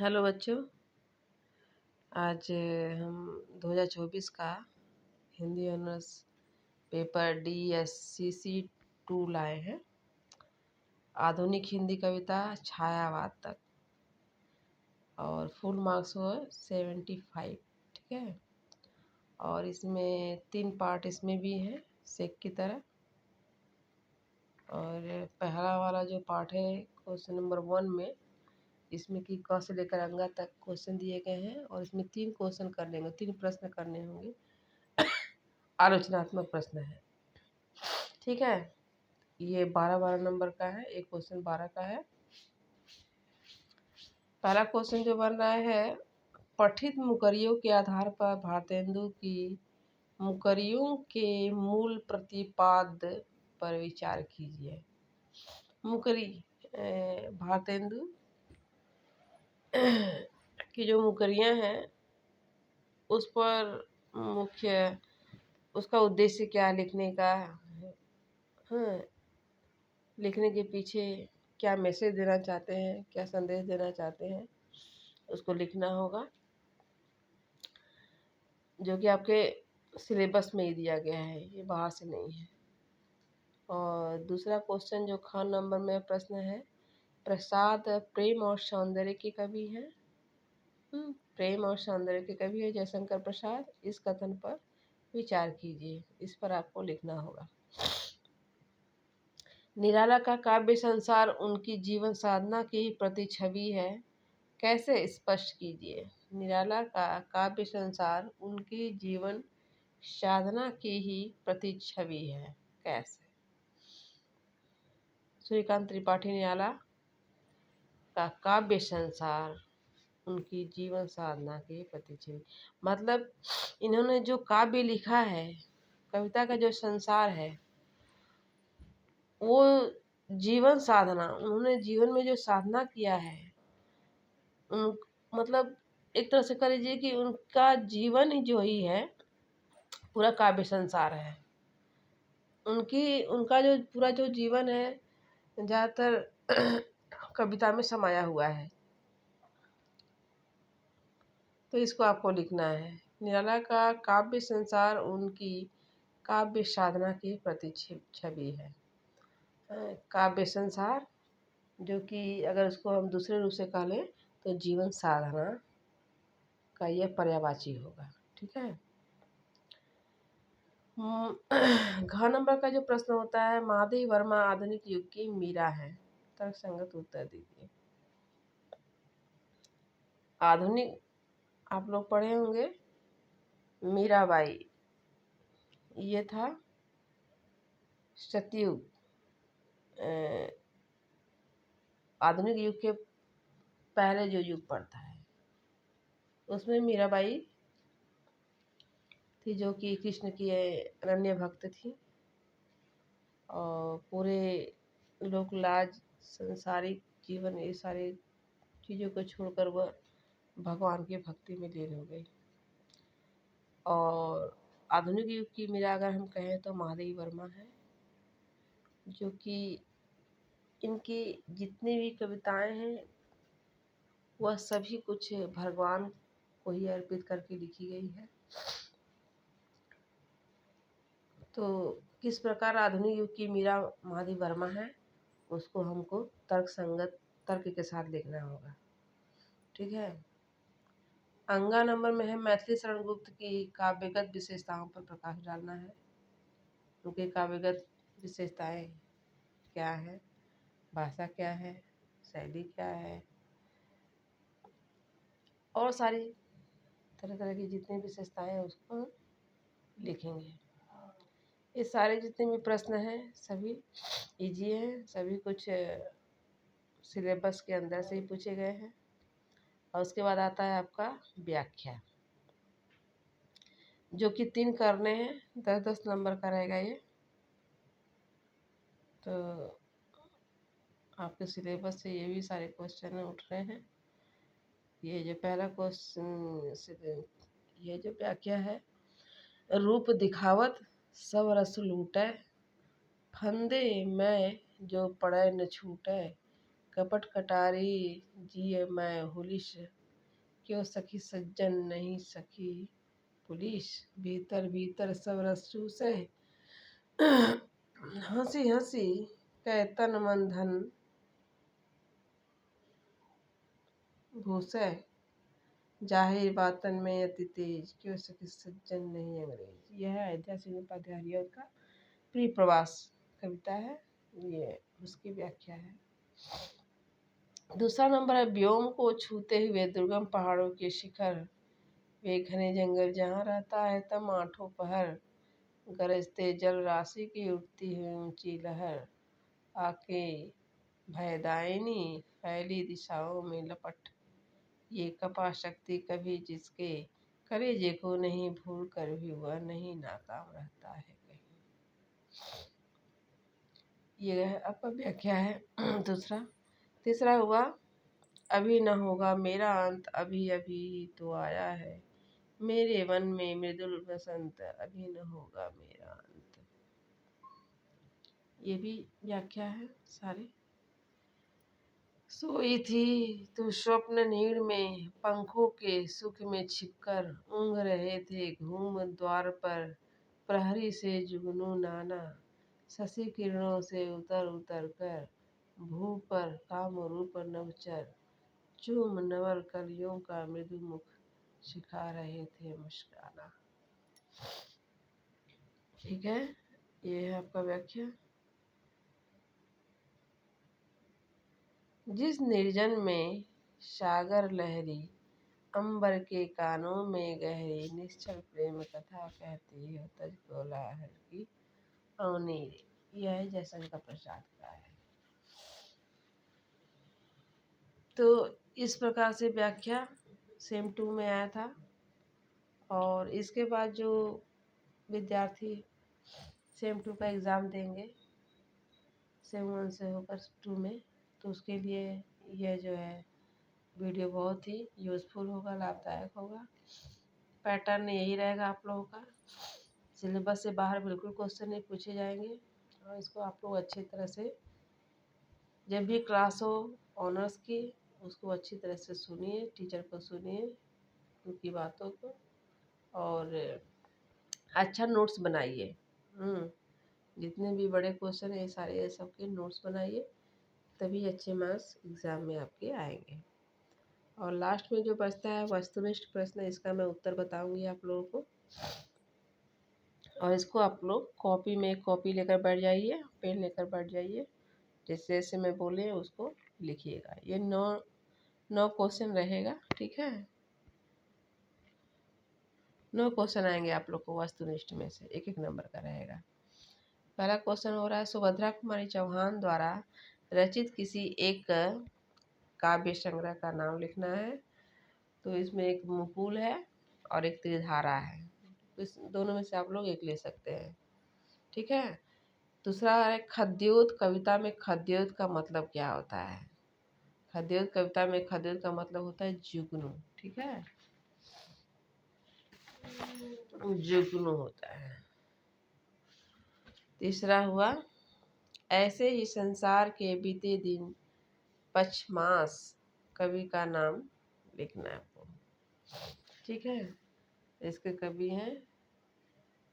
Hello बच्चों। आज हम 2024 का हिंदी ऑनर्स पेपर DSCC 2 लाए हैं। आधुनिक हिंदी कविता छायावाद तक और फुल मार्क्स हो 75। ठीक है। और इसमें 3 पार्ट इसमें भी हैं सेक की तरह। और पहला वाला जो पार्ट है क्वेश्चन नंबर 1 में इसमें कि क से लेकर अंगा तक क्वेश्चन दिए गए हैं और इसमें 3 क्वेश्चन करने होंगे, 3 प्रश्न करने होंगे। आलोचनात्मक प्रश्न है। ठीक है। ये 12-12 नंबर का है, एक क्वेश्चन 12 का है। पहला क्वेश्चन जो बन रहा है, पठित मुकरियों के आधार पर भारतेंदु की मुकरियों के मूल प्रतिपाद्य पर विचार कीजिए। मुकरी भारतेंदु की जो मुकरियां हैं उस पर मुख्य उसका उद्देश्य क्या लिखने का है। हाँ, लिखने के पीछे क्या मैसेज देना चाहते हैं, क्या संदेश देना चाहते हैं, उसको लिखना होगा, जो कि आपके सिलेबस में ही दिया गया है, ये बाहर से नहीं है। और दूसरा क्वेश्चन जो ख नंबर में प्रश्न है, प्रसाद प्रेम और सौंदर्य के कवि हैं। प्रेम और सौंदर्य के कवि है जयशंकर प्रसाद। इस कथन पर विचार कीजिए, इस पर आपको लिखना होगा। निराला का काव्य संसार उनकी जीवन साधना की प्रतिछवि है, कैसे स्पष्ट कीजिए। निराला का काव्य संसार उनकी जीवन साधना की ही प्रतिछवि है, कैसे। सूर्यकांत त्रिपाठी निराला का काव्य संसार उनकी जीवन साधना की प्रतिछवि, मतलब इन्होंने जो काव्य लिखा है, कविता का जो संसार है, वो जीवन साधना, उन्होंने जीवन में जो साधना किया है, उन मतलब एक तरह से कह लीजिए कि उनका जीवन ही जो ही है पूरा काव्य संसार है। उनका जो पूरा जो जीवन है ज़्यादातर कविता में समाया हुआ है। तो इसको आपको लिखना है। निराला का काव्य संसार उनकी काव्य साधना की प्रतिछवि है। काव्य संसार जो कि अगर उसको हम दूसरे रूप से कह लें तो जीवन साधना का यह पर्यायवाची होगा। ठीक है। घ नंबर का जो प्रश्न होता है, माधवी वर्मा आधुनिक युग की मीरा है, तर्कसंगत उत्तर दीजिए। आधुनिक आप लोग पढ़े होंगे, मीराबाई, ये था सतयुग। आधुनिक युग के पहले जो युग पड़ता है उसमें मीराबाई थी, जो कि कृष्ण की अनन्य भक्त थी और पूरे लोक लाज संसारिक जीवन ये सारी चीज़ों को छोड़कर वह भगवान की भक्ति में लीन हो गई। और आधुनिक युग की मीरा अगर हम कहें तो माधवी वर्मा है, जो कि इनकी जितनी भी कविताएं हैं वह सभी कुछ भगवान को ही अर्पित करके लिखी गई है। तो किस प्रकार आधुनिक युग की मीरा माधवी वर्मा है, उसको हमको तर्क के साथ लिखना होगा। ठीक है। अंगा नंबर में है, मैथिली शरण गुप्त की काव्यगत विशेषताओं पर प्रकाश डालना है। उनके काव्यगत विशेषताएं क्या है, भाषा क्या है, शैली क्या है, और सारी तरह तरह की जितनी विशेषताएं हैं उसको लिखेंगे। ये सारे जितने भी प्रश्न हैं सभी इजी हैं, सभी कुछ सिलेबस के अंदर से ही पूछे गए हैं। और उसके बाद आता है आपका व्याख्या, जो कि 3 करने हैं, 10-10 नंबर का रहेगा ये। तो आपके सिलेबस से ये भी सारे क्वेश्चन उठ रहे हैं। ये जो पहला क्वेश्चन, ये जो व्याख्या है, रूप दिखावत सब रस लूटै, फंदे मैं जो पड़े न छूटै, कपट कटारी जिए मैं हुलिस, क्यों सखी सज्जन नहीं सखी पुलिस, भीतर भीतर सब रस चूसै, हंसी हंसी कै तन मन धन भूसै, जाहिर बातन में अति तेज, क्यों सखी सज्जन नहीं अंग्रेज। यह है अयोध्या सिंह उपाध्याय हरिऔध का प्रिय प्रवास कविता है, ये उसकी व्याख्या है। दूसरा नंबर है, व्योम को छूते हुए दुर्गम पहाड़ों के शिखर, वे घने जंगल जहाँ रहता है तम आठों पहर, गरजते जल राशि की उठती हुई ऊंची लहर, आके भयदायिनी फैली दिशाओं में लपट, ये कपा शक्ति कभी जिसके कलेजे को नहीं भूल कर भी वह नहीं नाकाम रहता है कहीं। ये आपका व्याख्या है। दूसरा तीसरा हुआ, अभी न होगा मेरा अंत, अभी अभी तो आया है मेरे मन में मृदुल बसंत, अभी न होगा मेरा अंत। ये भी व्याख्या है सारे। सोई थी तो स्वप्न नीड़ में, पंखों के सुख में छिपकर ऊँघ रहे थे घूम द्वार पर, प्रहरी से जुगनू नाना, शशि किरणों से उतर उतर कर, भू पर काम रूप नवचर, चूम नवर कलियों का मृदु मुख, सिखा रहे थे मुस्काना। ठीक है, ये है आपका व्याख्या। जिस निर्जन में सागर लहरी, अंबर के कानों में गहरी, निश्चल प्रेम कथा कहती है तज कोलाहल की अवनीर। यह जयशंकर प्रसाद का है। तो इस प्रकार से व्याख्या सेम 2 में आया था। और इसके बाद जो विद्यार्थी सेम 2 का एग्ज़ाम देंगे सेम 1 से होकर 2 में, तो उसके लिए यह जो है वीडियो बहुत ही यूज़फुल होगा, लाभदायक होगा। पैटर्न यही रहेगा आप लोगों का। सिलेबस से बाहर बिल्कुल क्वेश्चन नहीं पूछे जाएंगे, और इसको आप लोग अच्छी तरह से जब भी क्लास हो ऑनर्स की, उसको अच्छी तरह से सुनिए, टीचर को सुनिए, उनकी बातों को, और अच्छा नोट्स बनाइए। जितने भी बड़े क्वेश्चन है सारे सबके नोट्स बनाइए, तभी अच्छे मार्क्स एग्ज़ाम में आपके आएंगे। और लास्ट में जो बचता है वस्तुनिष्ठ प्रश्न, इसका मैं उत्तर बताऊंगी आप लोगों को। और इसको आप लोग कॉपी में कॉपी लेकर बैठ जाइए, पेन लेकर बैठ जाइए, जैसे जैसे मैं बोले उसको लिखिएगा। ये 9 क्वेश्चन रहेगा, ठीक है। 9 क्वेश्चन आएंगे आप लोग को वस्तुनिष्ठ में से, एक नंबर का रहेगा। पहला क्वेश्चन हो रहा है, सुभद्रा कुमारी चौहान द्वारा रचित किसी एक काव्य संग्रह का नाम लिखना है। तो इसमें एक मुकुल है और एक त्रिधारा है, तो इस दोनों में से आप लोग एक ले सकते हैं, ठीक है। दूसरा है, खद्योत कविता में खद्योत का मतलब क्या होता है। खद्योत कविता में खद्योत का मतलब होता है जुगनू, ठीक है, जुगनू होता है। तीसरा हुआ, ऐसे ही संसार के बीते दिन पछमास, कवि का नाम लिखना है आपको, ठीक है। इसके कवि हैं,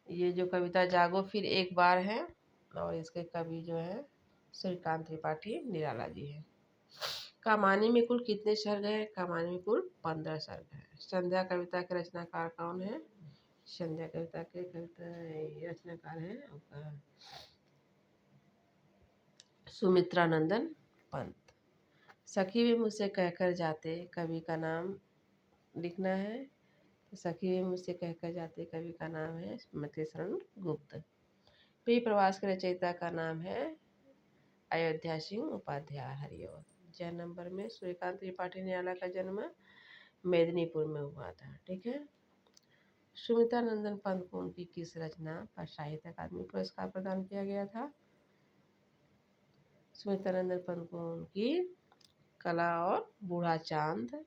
ये जो कविता जागो फिर एक बार है, और इसके कवि जो है श्रीकांत त्रिपाठी निराला जी हैं। कमानी में कुल कितने सर्ग हैं। कमानी में कुल 15 सर्ग हैं। संध्या कविता के रचनाकार कौन है। संध्या कविता के रचनाकार हैं आपका सुमित्रानंदन पंत। सखी भी मुझसे कहकर जाते, कवि का नाम लिखना है। तो सखी भी मुझसे कहकर जाते, कवि का नाम है मतेशरण गुप्त। प्रिय प्रवास के रचयिता का नाम है अयोध्या सिंह उपाध्याय हरिऔध। जन्म नंबर में सूर्यकांत त्रिपाठी निराला का जन्म मेदिनीपुर में हुआ था, ठीक है। सुमित्रानंदन पंत को उनकी किस रचना पर साहित्य अकादमी पुरस्कार प्रदान किया गया था। सुमित्रानंदन पंत को उनकी कला और बूढ़ा चांद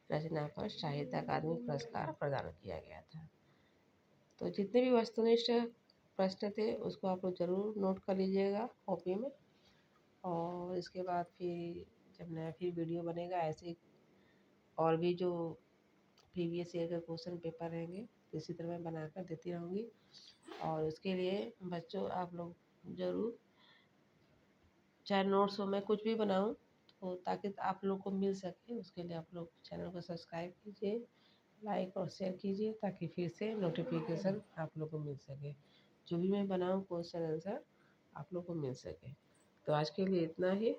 रचना पर साहित्य अकादमी पुरस्कार प्रदान किया गया था। तो जितने भी वस्तुनिष्ठ प्रश्न थे उसको आप लोग जरूर नोट कर लीजिएगा कॉपी में, और इसके बाद फिर जब नया फिर वीडियो बनेगा ऐसे और भी जो प्रीवियस ईयर के क्वेश्चन पेपर रहेंगे तो इसी तरह मैं बनाकर देती रहूँगी। और उसके लिए बच्चों आप लोग ज़रूर, चाहे नोट्स हो मैं कुछ भी बनाऊँ तो ताकि आप लोग को मिल सके, उसके लिए आप लोग चैनल को सब्सक्राइब कीजिए, लाइक और शेयर कीजिए ताकि फिर से नोटिफिकेशन आप लोग को मिल सके, जो भी मैं बनाऊँ क्वेश्चन आंसर आप लोग को मिल सके। तो आज के लिए इतना ही।